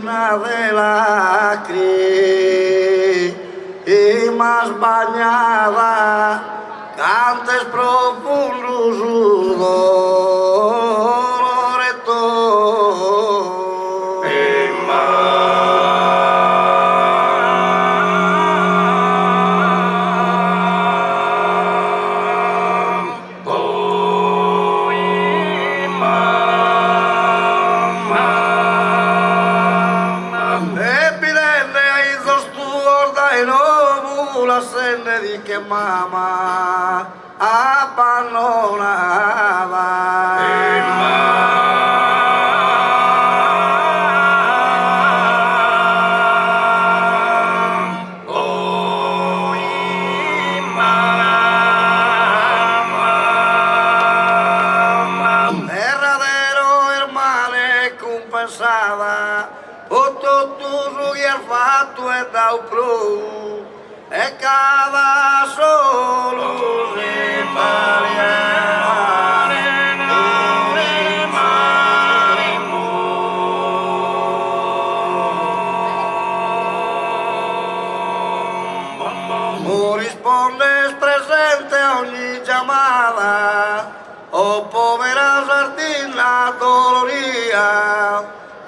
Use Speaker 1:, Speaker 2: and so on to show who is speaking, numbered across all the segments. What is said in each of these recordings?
Speaker 1: llena de lágrimas bañada, cantes profundos se di che mamma abbandonava. Verdadero hermane compensava tutto tu che ha fatto e dau pro. E cada solo rispondes presente a ogni chiamata, oh povera sardina doloria,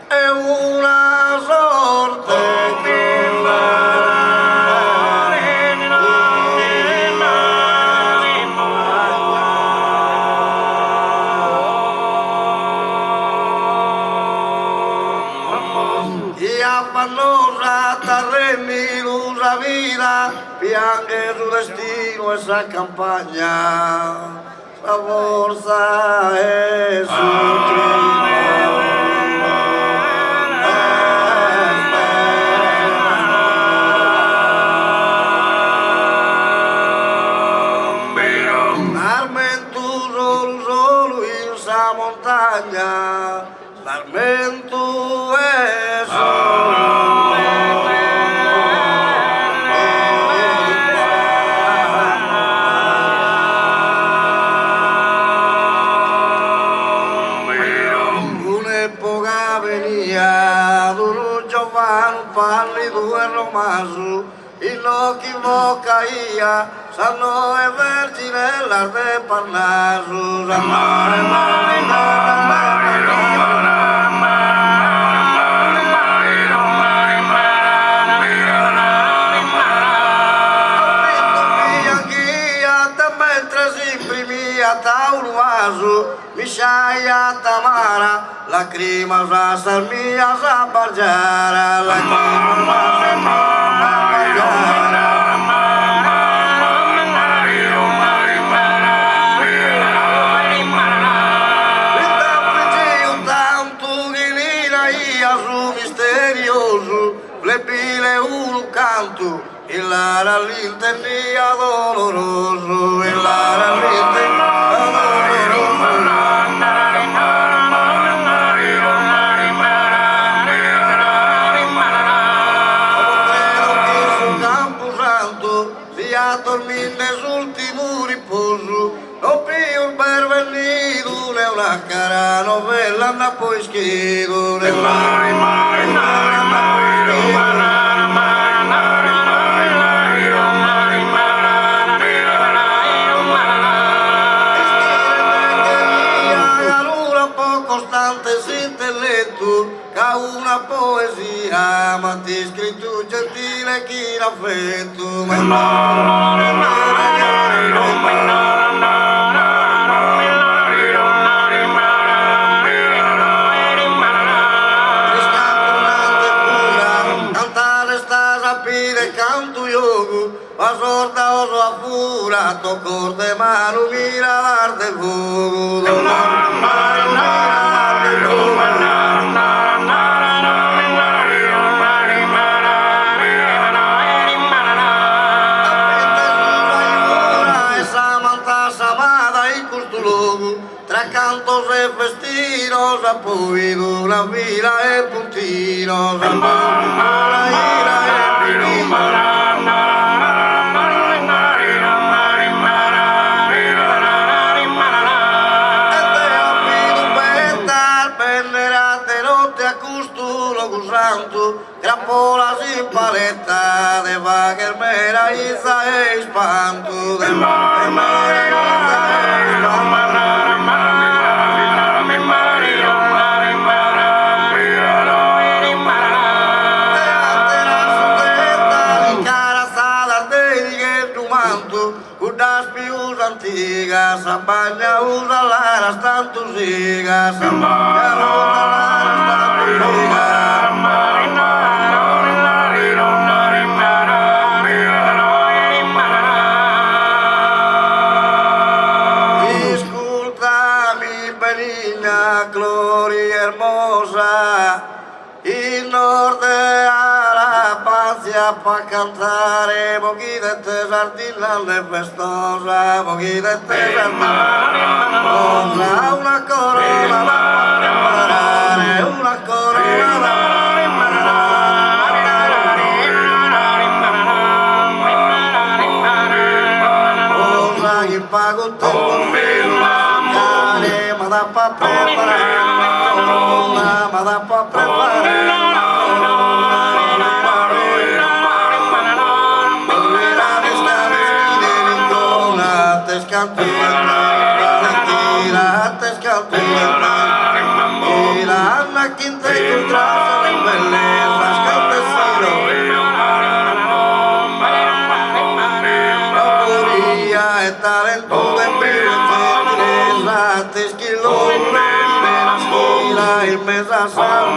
Speaker 1: è una sorte che affannosa terrenilusa vida piange su destino esa campagna la forza è su l'armento solo in sa montagna l'armento è solo pallido e romaso, il occhi caia, sanno e vergine l'arte parlaso, mentre si imprimia tauro vaso, misciaia tamara, lacrima sa salmia sa bargiara, plebile un canto, il lara l'intendia doloroso, il lara l'intendia doloroso. Sia dormire sull'ultimo riposo, non più un pervenido, ne una cara novella, anda poi schido, ca una poesia, ma ti scritto gentile chi l'ha fatto. Cantare sta rapide canto io, ma sorda oso a fura, to corde mano mira l'arte fuoco. Tra cantos e festinos apoido una vila e puntinos la ira e e te appido pentar pennerate notte a custo lo Santo, crapola sin paleta, de vaquermera y de espanto, de vaquermera y antigas, apaña usa laras tanto sigas, apaña usa laras tanto sigas. Disculpa mi peniña, gloria hermosa, y norte a la pancia pa' cantare, moquidete sardinale festosa, moquidete sardinale festosa, una corona da preparare, una corona da preparare, cosa che pago te con me, ma da pa' preparare, ma da pa' preparare. Valentina, te scalpina, y la Anna quinta y tu traza de bellezas campesino. No podría estar en tu belleza, te esquiló, y me zasam,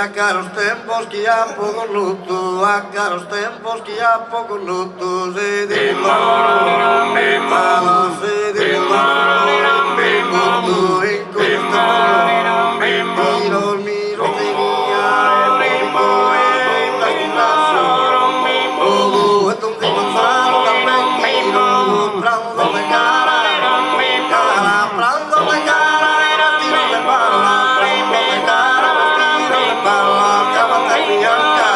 Speaker 1: a caros tempos que há pouco luto, a caros tempos que há pouco luto, se digo se digo luto injusto, y los miros tenía en la gimnasia, todo esto un tipo sano también quiero, plando de cara, plando de cara, era tiro de bala, plando de cara, vestido de bala, cámara bianca,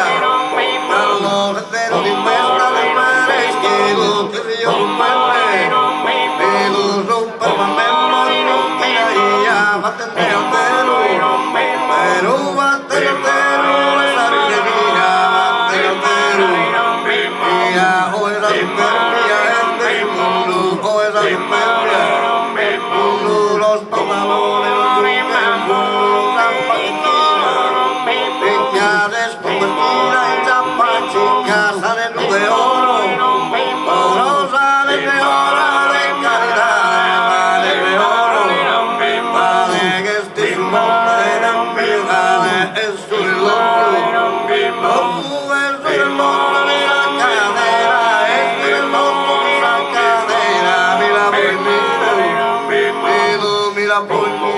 Speaker 1: Carlos Entero de festa de mares, que lo que río un puente, pero rompe el mamemo, rompe ahí, bate el entero, pero bate el entero, esa virgenía, bate el entero, mía, o esa superbia, este mundo, o esa superbia, uno los pantalones, el mundo, la paquetina, pequeñas convertida en chapa chica, salen de oro salen de oro de calidad, vale de oro, vale que este su nombre era mi vale, es su loco, no sube el loco de la cadera, es el loco de la cadera, mira por mí, mira por mí,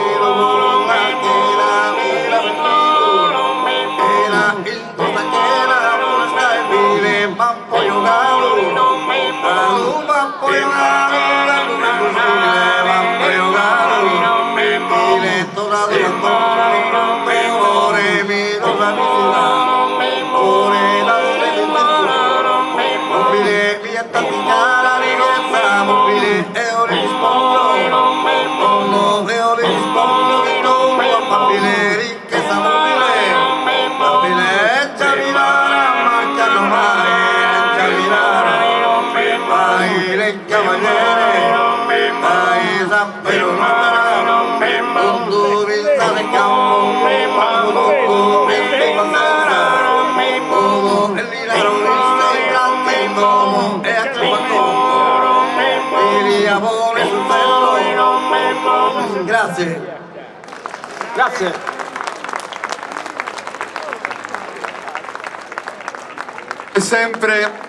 Speaker 1: la queda, mira por mí, era importa que la bolsa y vive, pollo galo, pollo galo, pollo galo, vive toda la torre, peore mi dos amigos, por el alimento, mobile mi antatica belleza, mobile eorismo, no eorismo. davvero lontano, mondo vista del campo, mondo verde passata, mondo e lì la rovista di grande mondo, e a qualcuno, e lì a vole sul cielo. Grazie.
Speaker 2: Grazie.
Speaker 3: Sempre